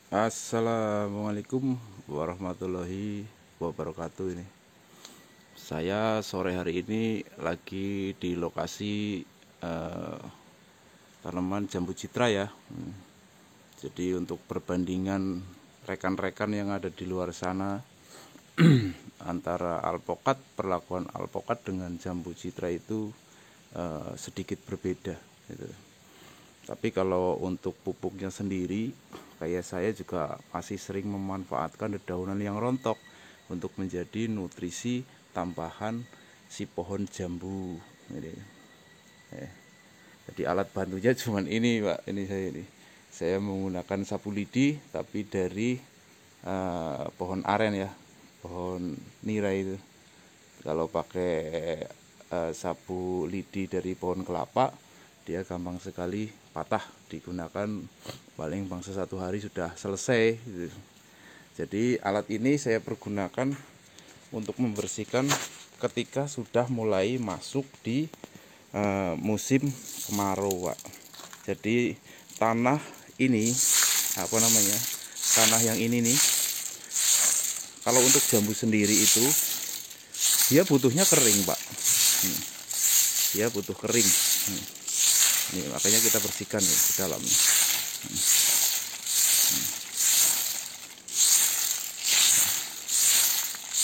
Assalamualaikum warahmatullahi wabarakatuh. Ini saya sore hari ini lagi di lokasi eh, tanaman jambu citra ya. Jadi untuk perbandingan rekan-rekan yang ada di luar sana antara alpokat, perlakuan alpokat dengan jambu citra itu sedikit berbeda gitu. Tapi kalau untuk pupuknya sendiri, kayak saya juga masih sering memanfaatkan dedaunan yang rontok untuk menjadi nutrisi tambahan si pohon jambu. Jadi alat bantunya cuman ini, Pak. Ini saya ini. Saya menggunakan sapu lidi tapi dari pohon aren ya, pohon nira itu. Kalau pakai sapu lidi dari pohon kelapa, dia gampang sekali patah, digunakan paling bangsa 1 hari sudah selesai gitu. Jadi alat ini saya pergunakan untuk membersihkan ketika sudah mulai masuk di musim kemarau, Pak. Jadi tanah ini apa namanya, tanah yang ini nih, kalau untuk jambu sendiri itu dia butuhnya kering, Pak. Dia butuh kering. Ini makanya kita bersihkan ya di dalam.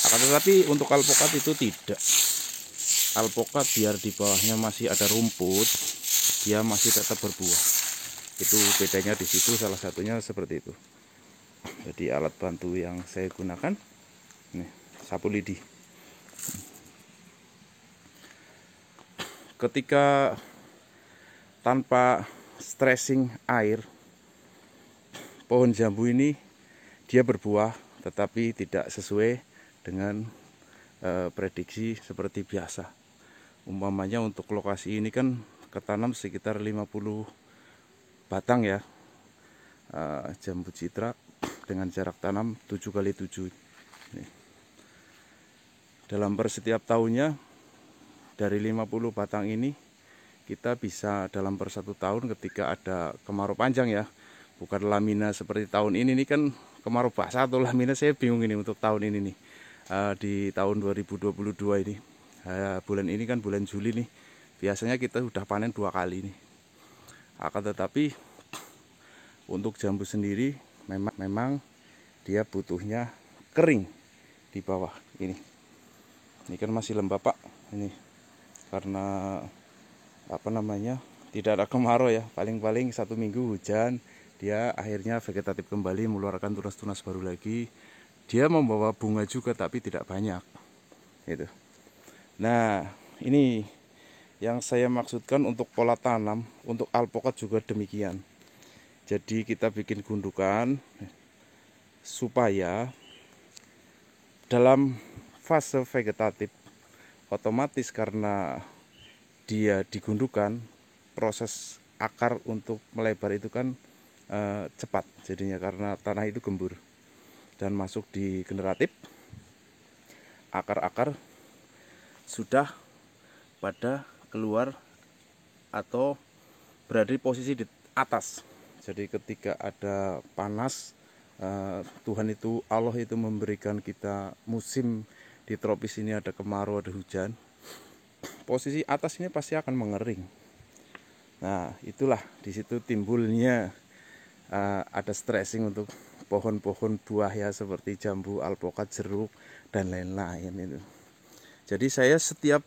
Akan tetapi untuk alpokat itu tidak. Alpokat biar di bawahnya masih ada rumput, dia masih tetap berbuah. Itu bedanya di situ, salah satunya seperti itu. Jadi alat bantu yang saya gunakan nih, sapu lidi. Ketika tanpa stressing air, pohon jambu ini dia berbuah tetapi tidak sesuai dengan prediksi seperti biasa. Umpamanya untuk lokasi ini kan ketanam sekitar 50 batang ya, jambu citra dengan jarak tanam 7x7. Dalam setiap tahunnya dari 50 batang ini kita bisa dalam 1 tahun ketika ada kemarau panjang ya, bukan lamina seperti tahun ini kan kemarau basah atau lamina, saya bingung ini untuk tahun ini nih. Di tahun 2022 ini, bulan ini kan bulan Juli nih, biasanya kita sudah panen 2 kali nih. Akan tetapi untuk jambu sendiri memang dia butuhnya kering di bawah ini. Ini kan masih lembab, Pak. Ini karena apa namanya, tidak ada kemarau ya, paling-paling 1 minggu hujan, dia akhirnya vegetatif kembali, mengeluarkan tunas-tunas baru lagi. Dia membawa bunga juga tapi tidak banyak gitu. Nah ini yang saya maksudkan untuk pola tanam untuk alpokat juga demikian. Jadi kita bikin gundukan supaya dalam fase vegetatif otomatis karena dia digundukan, proses akar untuk melebar itu kan cepat jadinya karena tanah itu gembur. Dan masuk di generatif, akar-akar sudah pada keluar atau berada di posisi di atas. Jadi ketika ada panas, Tuhan itu, Allah itu memberikan kita musim di tropis ini, ada kemarau, ada hujan, posisi atas ini pasti akan mengering. Nah itulah di situ timbulnya ada stressing untuk pohon-pohon buah ya, seperti jambu, alpokat, jeruk dan lain-lain itu. Jadi saya setiap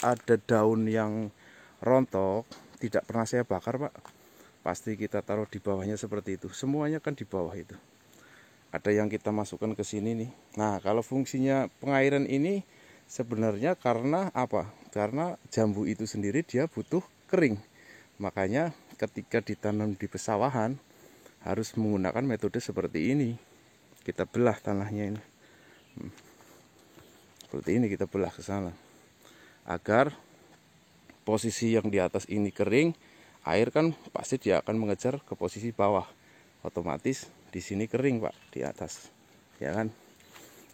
ada daun yang rontok tidak pernah saya bakar, Pak. Pasti kita taruh di bawahnya seperti itu. Semuanya kan di bawah itu. Ada yang kita masukkan ke sini nih. Nah, kalau fungsinya pengairan ini sebenarnya karena apa? Karena jambu itu sendiri dia butuh kering. Makanya ketika ditanam di pesawahan harus menggunakan metode seperti ini. Kita belah tanahnya ini. Seperti ini kita belah ke sana. Agar posisi yang di atas ini kering, air kan pasti dia akan mengejar ke posisi bawah. Otomatis di sini kering, Pak, di atas. Ya kan?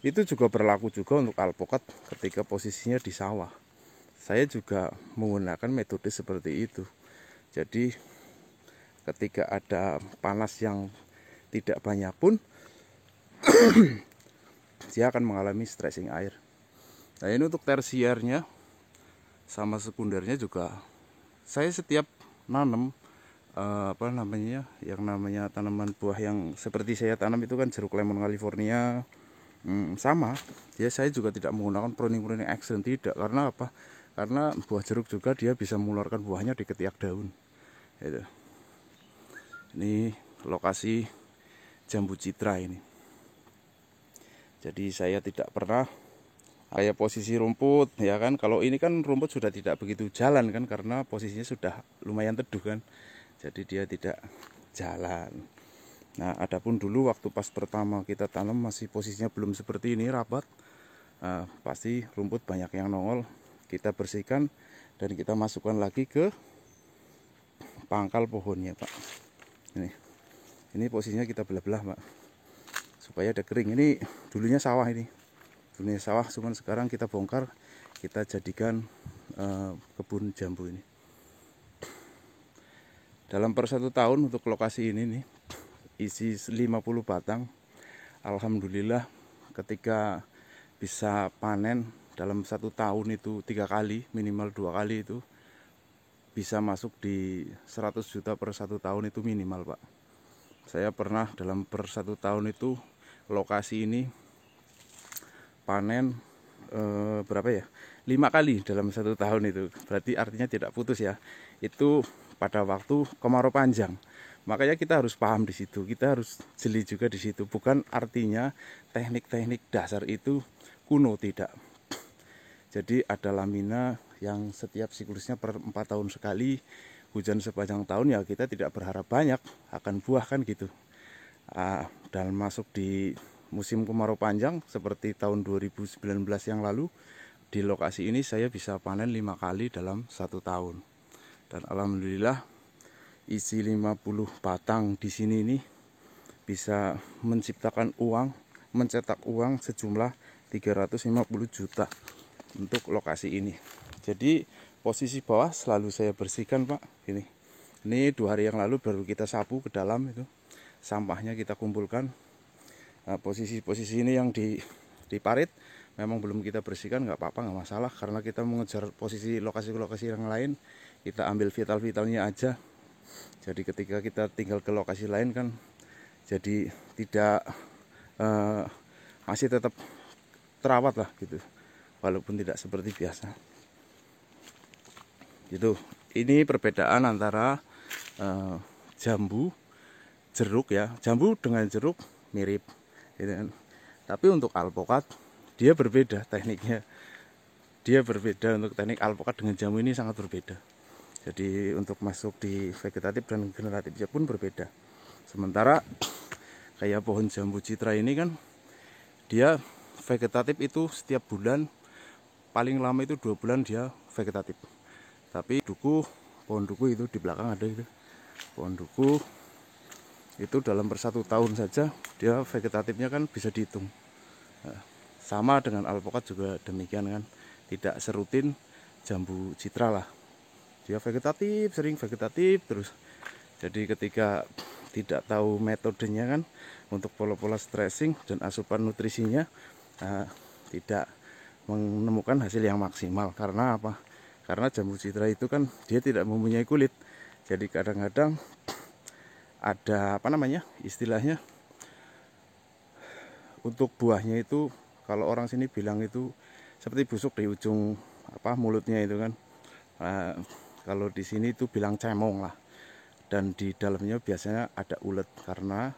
Itu juga berlaku juga untuk alpokat ketika posisinya di sawah. Saya juga menggunakan metode seperti itu. Jadi ketika ada panas yang tidak banyak pun dia akan mengalami stressing air. Nah ini untuk tersiernya sama sekundernya juga saya setiap nanam yang namanya tanaman buah yang seperti saya tanam itu kan jeruk lemon California, sama ya, saya juga tidak menggunakan pruning ekstrim, tidak. Karena apa? Karena buah jeruk juga dia bisa mengeluarkan buahnya di ketiak daun gitu. Ini lokasi jambu citra ini. Jadi saya tidak pernah kayak posisi rumput ya kan. Kalau ini kan rumput sudah tidak begitu jalan kan, karena posisinya sudah lumayan teduh kan. Jadi dia tidak jalan. Nah, adapun dulu waktu pas pertama kita tanam masih posisinya belum seperti ini, rapat. Pasti rumput banyak yang nongol. Kita bersihkan dan kita masukkan lagi ke pangkal pohonnya, Pak. Ini posisinya kita belah-belah, Pak, supaya ada kering. Ini dulunya sawah ini. Dulunya sawah, cuman sekarang kita bongkar, kita jadikan kebun jambu ini. Dalam per 1 tahun untuk lokasi ini nih, isi 50 batang. Alhamdulillah ketika bisa panen dalam 1 tahun itu 3 kali, minimal 2 kali itu bisa masuk di 100 juta per 1 tahun itu minimal, Pak. Saya pernah dalam per 1 tahun itu lokasi ini panen berapa ya? 5 kali dalam 1 tahun itu. Berarti artinya tidak putus ya. Itu pada waktu kemarau panjang. Makanya kita harus paham di situ. Kita harus jeli juga di situ. Bukan artinya teknik-teknik dasar itu kuno, tidak. Jadi ada lamina yang setiap siklusnya per 4 tahun sekali, hujan sepanjang tahun, ya kita tidak berharap banyak akan buah kan gitu. Dan masuk di musim kemarau panjang seperti tahun 2019 yang lalu, di lokasi ini saya bisa panen 5 kali dalam 1 tahun. Dan alhamdulillah isi 50 batang di sini nih bisa menciptakan uang, mencetak uang sejumlah 350 juta untuk lokasi ini. Jadi posisi bawah selalu saya bersihkan, Pak. Ini 2 hari yang lalu baru kita sapu ke dalam itu. Sampahnya kita kumpulkan. Nah, posisi ini yang di parit memang belum kita bersihkan, nggak apa-apa, nggak masalah, karena kita mengejar posisi lokasi-lokasi yang lain. Kita ambil vital-vitalnya aja. Jadi ketika kita tinggal ke lokasi lain kan jadi tidak masih tetap terawat lah gitu, walaupun tidak seperti biasa gitu. Ini perbedaan antara jambu, jeruk ya. Jambu dengan jeruk mirip gitu kan. Tapi untuk alpokat dia berbeda tekniknya. Dia berbeda, untuk teknik alpokat dengan jambu ini sangat berbeda. Jadi untuk masuk di vegetatif dan generatifnya pun berbeda. Sementara kayak pohon jambu citra ini kan dia vegetatif itu setiap bulan, paling lama itu 2 bulan dia vegetatif. Tapi pohon duku itu di belakang ada itu. Pohon duku itu dalam per 1 tahun saja dia vegetatifnya kan bisa dihitung. Nah, sama dengan alpokat juga demikian kan, tidak serutin jambu citra lah. Dia vegetatif, sering vegetatif terus. Jadi ketika tidak tahu metodenya kan untuk pola-pola stressing dan asupan nutrisinya, tidak menemukan hasil yang maksimal. Karena apa? Karena jambu citra itu kan dia tidak mempunyai kulit. Jadi kadang-kadang ada istilahnya untuk buahnya itu, kalau orang sini bilang itu seperti busuk di ujung mulutnya itu kan. Kalau di sini itu bilang cemong lah. Dan di dalamnya biasanya ada ulet karena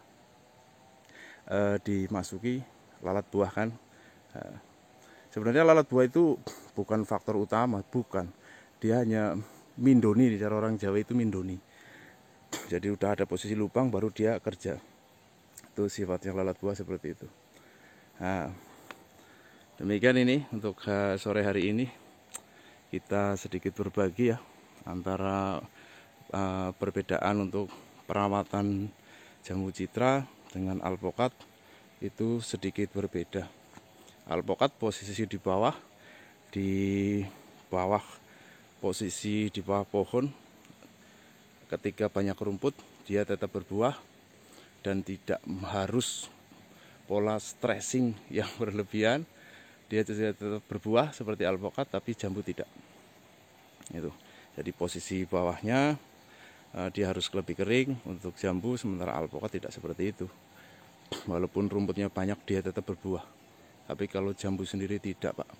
dimasuki lalat buah kan. Sebenarnya lalat buah itu bukan faktor utama, bukan. Dia hanya mindoni, cara orang Jawa itu mindoni. Jadi udah ada posisi lubang baru dia kerja. Itu sifatnya lalat buah seperti itu. Nah, demikian ini untuk sore hari ini. Kita sedikit berbagi ya antara perbedaan untuk perawatan jambu citra dengan alpokat itu sedikit berbeda. Alpokat posisi di bawah posisi di bawah pohon, ketika banyak rumput dia tetap berbuah, dan tidak harus pola stressing yang berlebihan. Dia tetap berbuah seperti alpukat, tapi jambu tidak. Itu. Jadi posisi bawahnya dia harus lebih kering untuk jambu, sementara alpukat tidak seperti itu. Walaupun rumputnya banyak, dia tetap berbuah. Tapi kalau jambu sendiri tidak, Pak.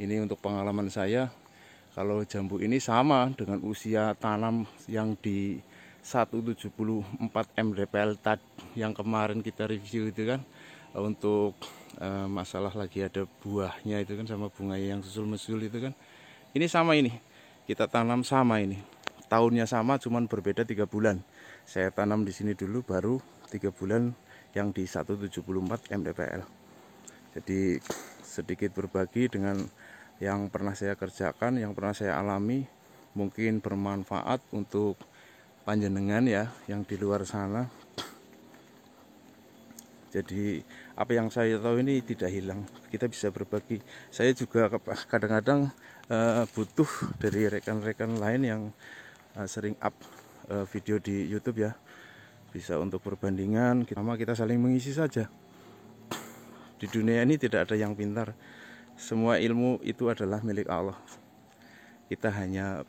Ini untuk pengalaman saya, kalau jambu ini sama dengan usia tanam yang di 174 mdpl yang kemarin kita review itu kan, untuk masalah lagi ada buahnya itu kan sama bunganya yang susul-mesul itu kan. Ini sama, ini kita tanam sama, ini tahunnya sama, cuman berbeda 3 bulan. Saya tanam di sini dulu, baru 3 bulan yang di 174 mdpl. Jadi sedikit berbagi dengan yang pernah saya kerjakan, yang pernah saya alami, mungkin bermanfaat untuk panjenengan ya yang di luar sana. Jadi apa yang saya tahu ini tidak hilang, kita bisa berbagi. Saya juga kadang-kadang butuh dari rekan-rekan lain yang sering up video di YouTube ya, bisa untuk perbandingan. Kita saling mengisi saja. Di dunia ini tidak ada yang pintar, semua ilmu itu adalah milik Allah. Kita hanya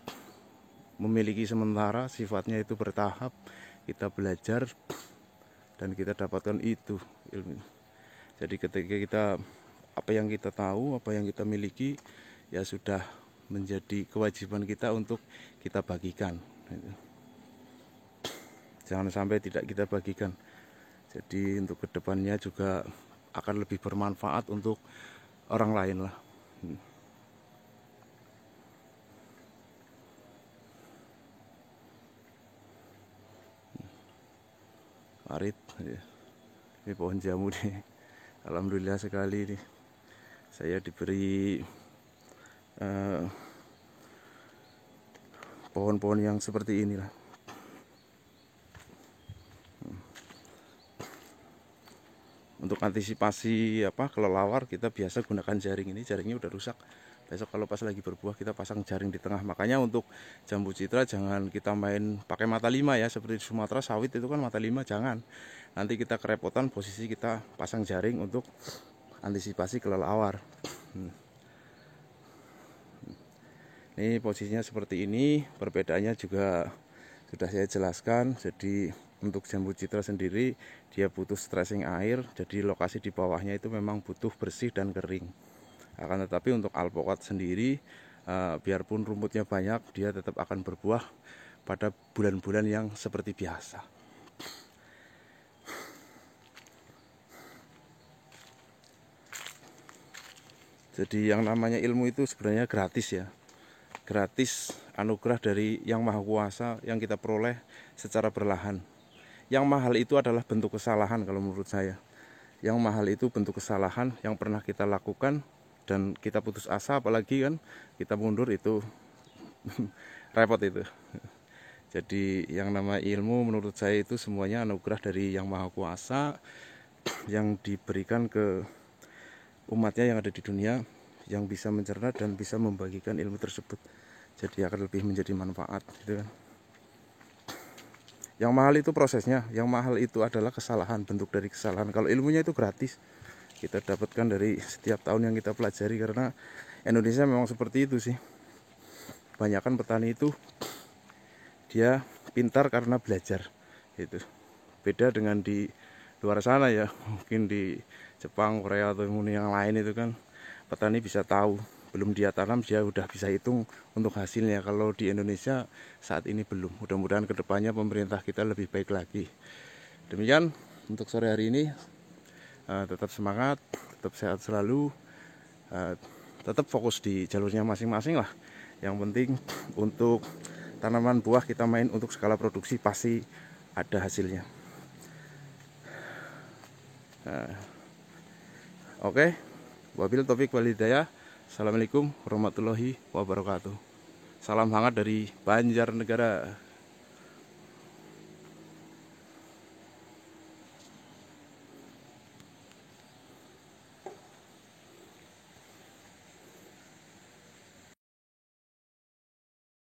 memiliki sementara, sifatnya itu bertahap. Kita belajar dan kita dapatkan itu ilmu. Jadi ketika kita, apa yang kita tahu, apa yang kita miliki, ya sudah menjadi kewajiban kita untuk kita bagikan. Jangan sampai tidak kita bagikan. Jadi untuk kedepannya juga akan lebih bermanfaat untuk orang lain lah. Parit, ini pohon jamu nih. Alhamdulillah sekali nih, saya diberi pohon-pohon yang seperti inilah. Untuk antisipasi kelelawar, kita biasa gunakan jaring. Ini jaringnya udah rusak. Besok kalau pas lagi berbuah kita pasang jaring di tengah. Makanya untuk jambu citra jangan kita main pakai mata 5 ya, seperti di Sumatera sawit itu kan mata 5, jangan. Nanti kita kerepotan, posisi kita pasang jaring untuk antisipasi kelelawar. Ini posisinya seperti ini, perbedaannya juga sudah saya jelaskan. Jadi untuk jambu citra sendiri dia butuh stressing air, jadi lokasi di bawahnya itu memang butuh bersih dan kering. Akan tetapi untuk alpukat sendiri, biarpun rumputnya banyak, dia tetap akan berbuah pada bulan-bulan yang seperti biasa. Jadi yang namanya ilmu itu sebenarnya gratis ya. Gratis, anugerah dari Yang Maha Kuasa yang kita peroleh secara perlahan. Yang mahal itu adalah bentuk kesalahan kalau menurut saya. Yang mahal itu bentuk kesalahan yang pernah kita lakukan dan kita putus asa, apalagi kan kita mundur, itu repot itu. Jadi yang nama ilmu menurut saya itu semuanya anugerah dari Yang Maha Kuasa yang diberikan ke umatnya yang ada di dunia, yang bisa mencerna dan bisa membagikan ilmu tersebut. Jadi akan lebih menjadi manfaat gitu kan. Yang mahal itu prosesnya, yang mahal itu adalah kesalahan, bentuk dari kesalahan. Kalau ilmunya itu gratis, kita dapatkan dari setiap tahun yang kita pelajari. Karena Indonesia memang seperti itu sih. Kebanyakan petani itu dia pintar karena belajar gitu. Beda dengan di luar sana ya, mungkin di Jepang, Korea atau yang lain itu kan petani bisa tahu, belum dia tanam dia udah bisa hitung untuk hasilnya. Kalau di Indonesia saat ini belum. Mudah-mudahan kedepannya pemerintah kita lebih baik lagi. Demikian untuk sore hari ini. Tetap semangat, tetap sehat selalu, tetap fokus di jalurnya masing-masing lah. Yang penting untuk tanaman buah kita main untuk skala produksi pasti ada hasilnya. Oke, wabil taufiq wal hidayah. Assalamualaikum warahmatullahi wabarakatuh. Salam hangat dari Banjarnegara.